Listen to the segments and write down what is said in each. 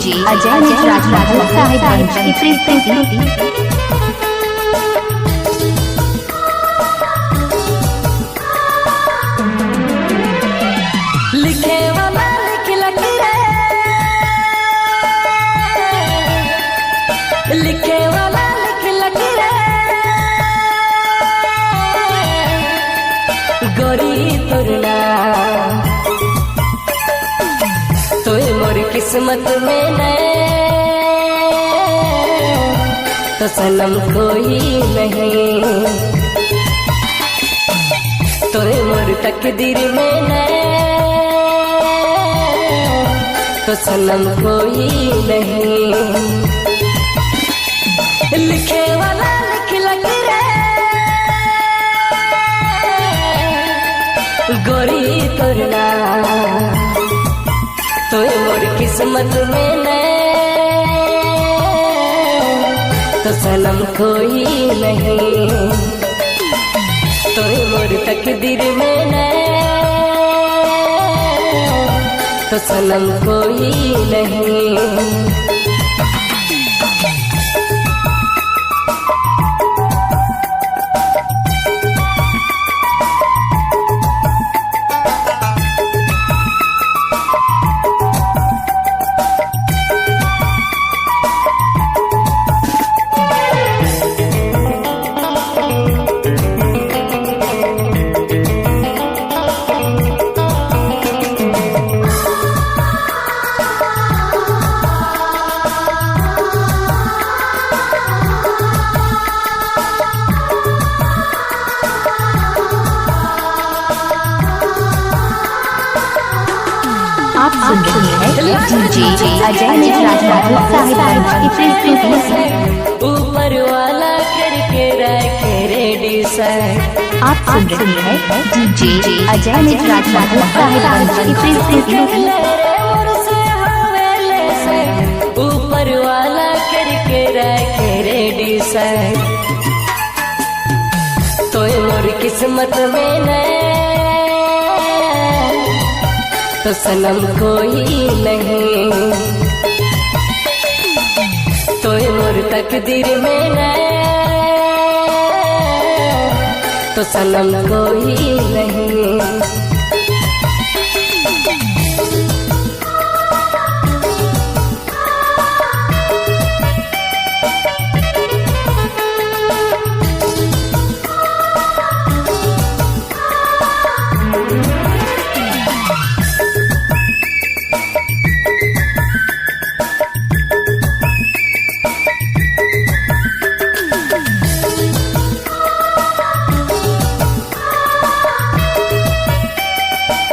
DJ Ajay निज राज साहिबगंज की प्रस्तुति। लिखे वाला लिख लकीरे, लिखे वाला लिख लकीरे, गोरी तुरना तो मोर किस्मत में न तो सनम कोई नहीं, तो मोर तकदीर में न तो सनम कोई नहीं। लिखे वाला लिख लकीरे, गोरी तुरना तो मोर किस्मत में न तो सनम कोई नहीं, तो मोर तकदीर में न तो सनम कोई नहीं। आप सुन रहे हैं डीजे अजय निज राज साहिबगंज की प्रस्तुति। ऊपर वाला करके रखे रेडी सर। आप सुन रहे हैं डीजे अजय निज राज साहिबगंज की प्रस्तुति। ऊपर वाला करके रखे रेडी सर, तो मोर किस्मत में न तो सनम कोई नहीं, तो मोर तकदीर में न तो सनम कोई नहीं।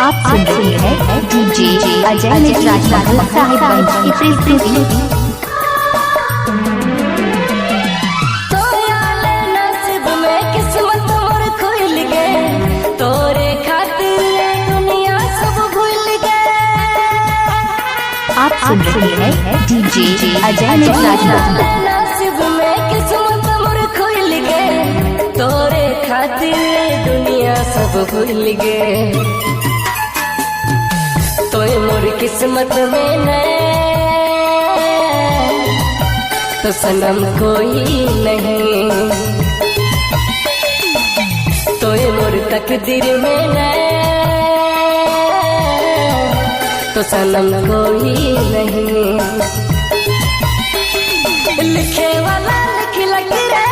आप सुन रहे हैं डीजे अजय निज राज साहिबगंज की प्रस्तुति। तो यार नसीब में किस्मत मोर खुल गए, तोरे खातिर दुनिया सब भूल गए। आप सुन रहे हैं डीजे अजय निज राज। नसीब में किस्मत मोर खुल गए, तोरे खातिर दुनिया सब भूल गए, तो मोर किस्मत में न तो सनम कोई नहीं, तो मोर तकदीर में न तो सनम कोई नहीं। लिखे वाला लिख लकीरे,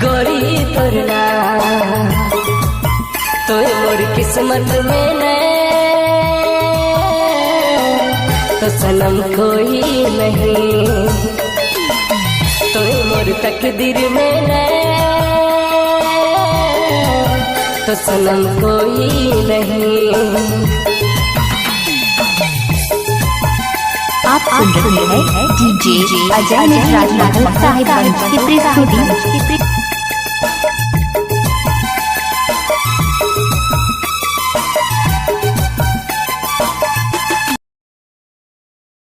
गोरी तुरना तो मोर किस्मत में न तो सनम कोई नहीं, तो मोर तकदीर में न तो सनम कोई नहीं। आप सुन रहे हैं डीजे अजय निज राज साहिबगंज की प्रस्तुति।